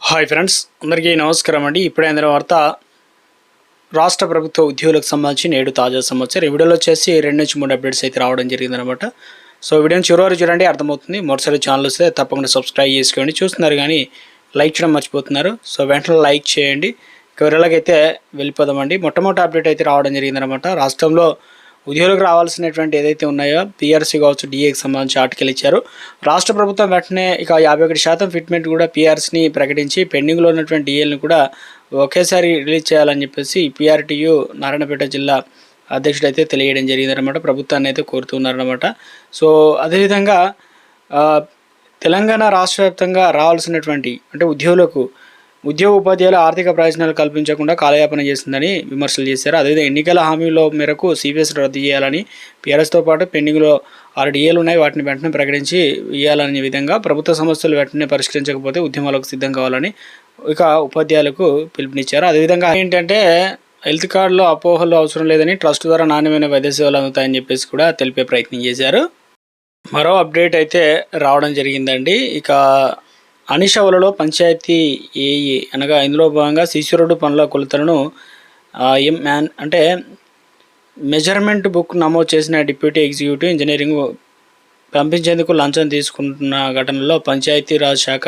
Hi friends, అందరికీ నమస్కారం అండి. ఇప్పుడే అందిన వార్త రాష్ట్ర ప్రభుత్వ ఉద్యోగులకు సంబంధించి నేడు తాజా సమాచారం. ఈ వీడియోలో వచ్చేసి 2 నుంచి 3 అప్డేట్స్ అయితే రావడం జరిగిందనమాట. సో వీడియోని చివరి వరకు చూడండి, అర్థమవుతుంది. మొదటిసారి ఛానల్ వస్తే తప్పకుండా సబ్స్క్రైబ్ చేసుకోండి. చూస్తున్నారు కానీ లైక్ చేయడం మర్చిపోతున్నారు. సో వెంటనే లైక్ చేయండి. వివరాలకైతే వెళ్ళిపోదామండి. మొట్టమొదటి అప్డేట్ అయితే రావడం జరిగిందనమాట. రాష్ట్రంలో ఉద్యోగులకు రావాల్సినటువంటి ఏదైతే ఉన్నాయో పీఆర్సీ కావచ్చు, డిఏకి సంబంధించి ఆర్టికల్ ఇచ్చారు. రాష్ట్ర ప్రభుత్వం వెంటనే ఇక 51% ఫిట్మెంట్ కూడా పీఆర్సీని ప్రకటించి పెండింగ్లో ఉన్నటువంటి డిఏలను కూడా ఒకేసారి రిలీజ్ చేయాలని చెప్పేసి పీఆర్టీయు నారాయణపేట జిల్లా అధ్యక్షుడు అయితే తెలియడం జరిగిందనమాట. ప్రభుత్వాన్ని అయితే కోరుతున్నారనమాట. సో అదేవిధంగా తెలంగాణ రాష్ట్ర వ్యాప్తంగా రావాల్సినటువంటి అంటే ఉద్యోగ ఉపాధ్యాయుల ఆర్థిక ప్రయోజనాలు కల్పించకుండా కాలయాపన చేసిందని విమర్శలు చేశారు. అదేవిధంగా ఎన్నికల హామీల మేరకు సిపిఎస్ రద్దు చేయాలని, పీఆర్ఎస్తో పాటు పెండింగ్లో 6 డిఏలు ఉన్నాయి, వాటిని వెంటనే ప్రకటించి ఇవ్వాలనే విధంగా ప్రభుత్వ సమస్యలు వెంటనే పరిష్కరించకపోతే ఉద్యమాలకు సిద్ధం కావాలని ఇక ఉపాధ్యాయులకు పిలుపునిచ్చారు. అదేవిధంగా ఏంటంటే హెల్త్ కార్డులో అపోహలు అవసరం లేదని, ట్రస్ట్ ద్వారా నాణ్యమైన వైద్య సేవలు అందుతాయని చెప్పేసి కూడా తెలిపే ప్రయత్నం చేశారు. మరో అప్డేట్ అయితే రావడం జరిగిందండి. ఇక అనిషవలలో పంచాయతీ ఏఈ అనగా ఇందులో భాగంగా సీసీ రోడ్డు పనుల కొలతలను అంటే మెజర్మెంట్ బుక్ నమోదు చేసిన డిప్యూటీ ఎగ్జిక్యూటివ్ ఇంజనీరింగ్ పంపించేందుకు లంచం తీసుకుంటున్న ఘటనలో పంచాయతీరాజ్ శాఖ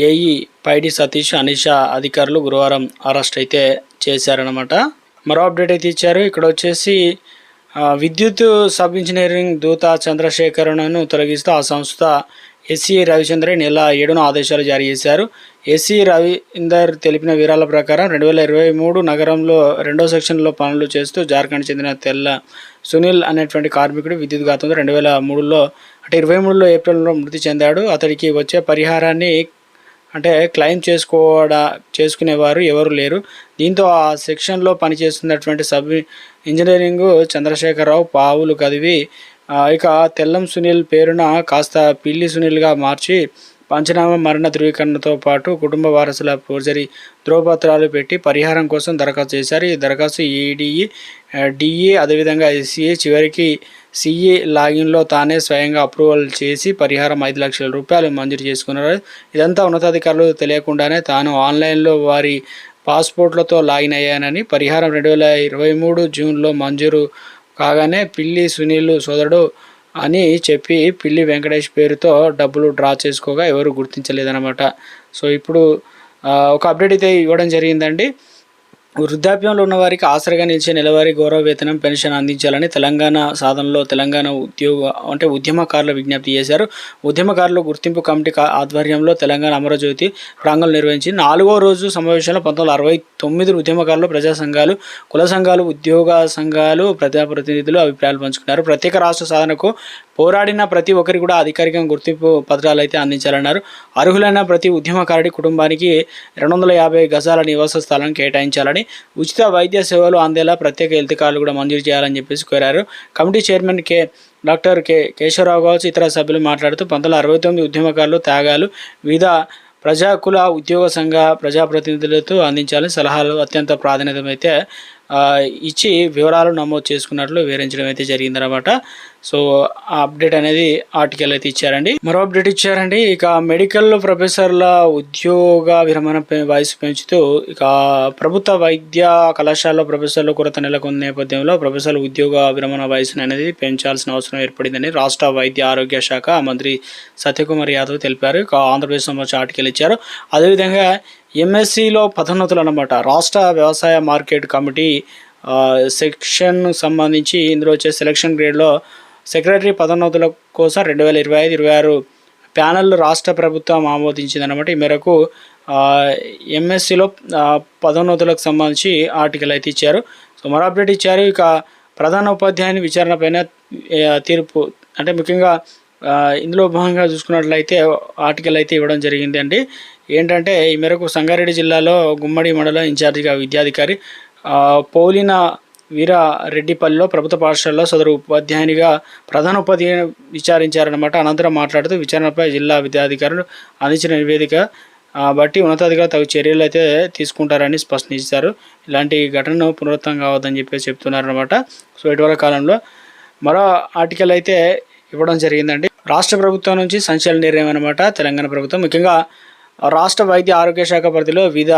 ఏఈ పైడి సతీష్, అనిష అధికారులు గురువారం అరెస్ట్ అయితే చేశారనమాట. మరో అప్డేట్ అయితే ఇచ్చారు. ఇక్కడ వచ్చేసి విద్యుత్ సబ్ ఇంజనీరింగ్ దూత చంద్రశేఖరను తొలగిస్తూ ఆ సంస్థ ఎస్సీ రవిచంద్ర నెల 7న ఆదేశాలు జారీ చేశారు. ఎస్సీ రవీందర్ తెలిపిన వివరాల ప్రకారం 2023 నగరంలో 2వ సెక్షన్లో పనులు చేస్తూ జార్ఖండ్ చెందిన తెల్ల సునీల్ అనేటువంటి కార్మికుడు విద్యుత్ ఘాతంతో 2003లో అంటే 23లో ఏప్రిల్లో మృతి చెందాడు. అతడికి వచ్చే పరిహారాన్ని అంటే క్లెయిమ్ చేసుకునేవారు ఎవరు లేరు. దీంతో ఆ సెక్షన్లో పనిచేస్తున్నటువంటి సబ్ ఇంజనీరింగ్ చంద్రశేఖరరావు పావులు కదివి ఇక తెల్లం సునీల్ పేరున కాస్త పిల్లి సునీల్గా మార్చి పంచనామా మరణ ధృవీకరణతో పాటు కుటుంబ వారసుల ఫోర్జరీ ధ్రువపత్రాలు పెట్టి పరిహారం కోసం దరఖాస్తు చేశారు. ఈ దరఖాస్తు ఈడీఈ, డిఈ అదేవిధంగా ఎస్సీఏ చివరికి సిఈ లాగిన్లో తానే స్వయంగా అప్రూవల్ చేసి పరిహారం 5 లక్షల రూపాయలు మంజూరు చేసుకున్నారు. ఇదంతా ఉన్నతాధికారులు తెలియకుండానే తాను ఆన్లైన్లో వారి పాస్పోర్ట్లతో లాగిన్ అయ్యానని, పరిహారం 2023 జూన్లో మంజూరు కాగానే పిల్లి సునీల్ సోదరుడు అని చెప్పి పిల్లి వెంకటేష్ పేరుతో డబ్బులు డ్రా చేసుకోగా ఎవరు గుర్తించలేదన్నమాట. సో ఇప్పుడు ఒక అప్డేట్ అయితే ఇవ్వడం జరిగిందండి. వృద్ధాప్యంలో ఉన్న వారికి ఆసరగా నిలిచే నెలవారీ గౌరవ వేతనం, పెన్షన్ అందించాలని తెలంగాణ సాధనలో తెలంగాణ ఉద్యమకారులు విజ్ఞప్తి చేశారు. ఉద్యమకారులు గుర్తింపు కమిటీ ఆధ్వర్యంలో తెలంగాణ అమరజ్యోతి ప్రాంగణంలో నిర్వహించి 4వ రోజు సమావేశంలో 1969 ఉద్యమకారులు, ప్రజా సంఘాలు, కుల సంఘాలు, ఉద్యోగ సంఘాలు, ప్రజాప్రతినిధులు అభిప్రాయాలు పంచుకున్నారు. ప్రత్యేక రాష్ట్ర సాధనకు పోరాడిన ప్రతి ఒక్కరికి కూడా అధికారికంగా గుర్తింపు పత్రాలు అయితే అందించాలన్నారు. అర్హులైన ప్రతి ఉద్యమకారుడి కుటుంబానికి 250 గజాల నివాస స్థలాన్ని కేటాయించాలని, ఉచిత వైద్య సేవలు అందేలా ప్రత్యేక హెల్త్ కార్డులు కూడా మంజూరు చేయాలని చెప్పేసి కోరారు. కమిటీ చైర్మన్ డాక్టర్ కేశవరావు కావచ్చు ఇతర సభ్యులు మాట్లాడుతూ 1969 ఉద్యమకారులు త్యాగాలు వివిధ ప్రజాకుల ఉద్యోగ సంఘ ప్రజాప్రతినిధులతో అందించాలని సలహాలు అత్యంత ప్రాధాన్యత అయితే ఇచ్చి వివరాలు నమోదు చేసుకున్నట్లు వివరించడం అయితే జరిగిందనమాట. సో ఆ అప్డేట్ అనేది ఆర్టికల్ అయితే ఇచ్చారండి. మరో అప్డేట్ ఇచ్చారండి. ఇక మెడికల్ ప్రొఫెసర్ల ఉద్యోగ విరమణ వయసు పెంచుతూ ఇక ప్రభుత్వ వైద్య కళాశాలలో ప్రొఫెసర్ల కొరత నెలకొన్న నేపథ్యంలో ప్రొఫెసర్ల ఉద్యోగ విరమణ వయసును అనేది పెంచాల్సిన అవసరం ఏర్పడిందని రాష్ట్ర వైద్య ఆరోగ్య శాఖ మంత్రి సత్యకుమార్ యాదవ్ తెలిపారు. ఇక ఆంధ్రప్రదేశ్ సంబంధించిన ఆర్టికల్ ఇచ్చారు. అదేవిధంగా ఎంఎస్సిలో పదోన్నతులు అన్నమాట. రాష్ట్ర వ్యవసాయ మార్కెట్ కమిటీ సెక్షన్ సంబంధించి ఇందులో వచ్చే సెలక్షన్ గ్రేడ్లో సెక్రటరీ పదోన్నతుల కోసం 2025-26 ప్యానెల్ రాష్ట్ర ప్రభుత్వం ఆమోదించిందన్నమాట. ఈ మేరకు ఎంఎస్సిలో పదోన్నతులకు సంబంధించి ఆర్టికల్ అయితే ఇచ్చారు. సో మరో అప్డేట్ ఇచ్చారు. ఇక ప్రధాన ఉపాధ్యాయుని విచారణ పైన తీర్పు అంటే ముఖ్యంగా ఇందులో భాగంగా చూసుకున్నట్లయితే ఆర్టికల్ అయితే ఇవ్వడం జరిగింది అండి. ఏంటంటే ఈ మేరకు సంగారెడ్డి జిల్లాలో గుమ్మడి మండలం ఇన్ఛార్జిగా విద్యాధికారి పౌలిన వీరారెడ్డిపల్లిలో ప్రభుత్వ పాఠశాలలో సదరు ఉపాధ్యాయునిగా ప్రధాన ఉపాధ్యాయుని విచారించారనమాట. అనంతరం మాట్లాడుతూ విచారణపై జిల్లా విద్యాధికారులు అందించిన నివేదిక బట్టి ఉన్నతాధికారులు తగు చర్యలు అయితే తీసుకుంటారని స్పష్టం చేశారు. ఇలాంటి ఘటనను పునరుత్నం కావద్దని చెప్పేసి చెప్తున్నారనమాట. సో ఇటీవల కాలంలో మరో ఆర్టికల్ అయితే ఇవ్వడం జరిగిందండి. రాష్ట్ర ప్రభుత్వం నుంచి సంచలన నిర్ణయం అనమాట. తెలంగాణ ప్రభుత్వం ముఖ్యంగా రాష్ట్ర వైద్య ఆరోగ్య శాఖ పరిధిలో వివిధ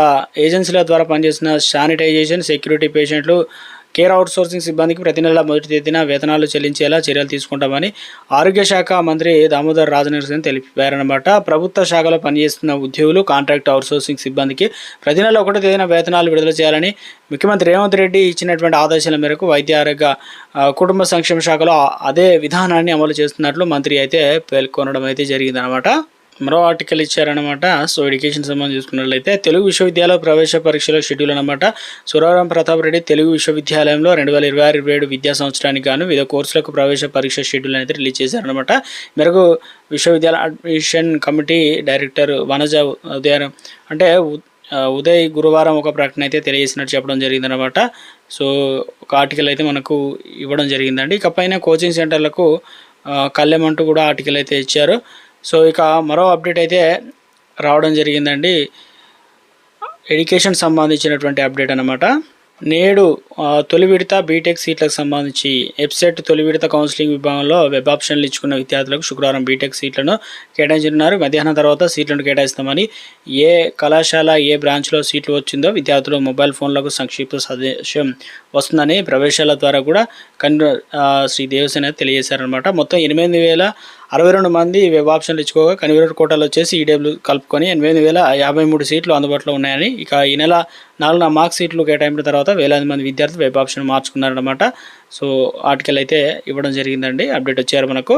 ఏజెన్సీల ద్వారా పనిచేసిన శానిటైజేషన్, సెక్యూరిటీ, పేషెంట్లు, కేర్ అవుట్సోర్సింగ్ సిబ్బందికి ప్రతి నెల మొదటి తేదీన వేతనాలు చెల్లించేలా చర్యలు తీసుకుంటామని ఆరోగ్య శాఖ మంత్రి దామోదర్ రాజనరసింహన్ తెలిపారన్నమాట. ప్రభుత్వ శాఖలో పనిచేస్తున్న ఉద్యోగులు, కాంట్రాక్ట్ అవుట్సోర్సింగ్ సిబ్బందికి ప్రతి నెల 1వ తేదీన వేతనాలు విడుదల చేయాలని ముఖ్యమంత్రి రేవంత్ రెడ్డి ఇచ్చినటువంటి ఆదేశాల మేరకు వైద్య ఆరోగ్య కుటుంబ సంక్షేమ శాఖలో అదే విధానాన్ని అమలు చేస్తున్నట్లు మంత్రి అయితే పేర్కొనడం అయితే జరిగిందనమాట. మరో ఆర్టికల్ ఇచ్చారనమాట. సో ఎడ్యుకేషన్ సంబంధించి చూసుకున్నట్లయితే తెలుగు విశ్వవిద్యాలయ ప్రవేశ పరీక్షల షెడ్యూల్ అనమాట. సురవరం ప్రతాప్ రెడ్డి తెలుగు విశ్వవిద్యాలయంలో 2026-27 విద్యా సంవత్సరానికి గాను వివిధ కోర్సులకు ప్రవేశ పరీక్ష షెడ్యూల్ అయితే రిలీజ్ చేశారనమాట. మేరకు విశ్వవిద్యాలయ admission committee director Vanaja Uday గురువారం ఒక ప్రకటన అయితే తెలియజేసినట్టు చెప్పడం జరిగిందనమాట. సో ఒక ఆర్టికల్ అయితే మనకు ఇవ్వడం జరిగిందండి. ఇకపైన కోచింగ్ సెంటర్లకు కళ్ళెమంటూ కూడా ఆర్టికల్ అయితే ఇచ్చారు. సో ఇక మరో అప్డేట్ అయితే రావడం జరిగిందండి. ఎడ్యుకేషన్ సంబంధించినటువంటి అప్డేట్ అనమాట. నేడు తొలి విడత బీటెక్ సీట్లకు సంబంధించి వెబ్సైట్ తొలి విడత కౌన్సిలింగ్ విభాగంలో వెబ్ ఆప్షన్లు ఇచ్చుకున్న విద్యార్థులకు శుక్రవారం బీటెక్ సీట్లను కేటాయించనున్నారు. మధ్యాహ్నం తర్వాత సీట్లను కేటాయిస్తామని, ఏ కళాశాల ఏ బ్రాంచ్లో సీట్లు వచ్చిందో విద్యార్థులు మొబైల్ ఫోన్లకు సంక్షిప్త సందేశం వస్తుందని ప్రవేశాల ద్వారా కూడా శ్రీ దేవసేన తెలియజేశారనమాట. మొత్తం 8,062 మంది వెబ్ ఆప్షన్లు ఇచ్చుకోగా కన్వీనర్ కోటాలో వచ్చేసి ఈడబ్ల్యూ కలుపుకొని 8,053 సీట్లు అందుబాటులో ఉన్నాయని, ఇక ఈ నెల 4న మార్క్ సీట్లు కేటాయించిన తర్వాత వేలాది మంది విద్యార్థులు వెబ్ ఆప్షన్ మార్చుకున్నారనమాట. సో ఆర్టికల్ అయితే ఇవ్వడం జరిగిందండి. అప్డేట్ వచ్చారు మనకు.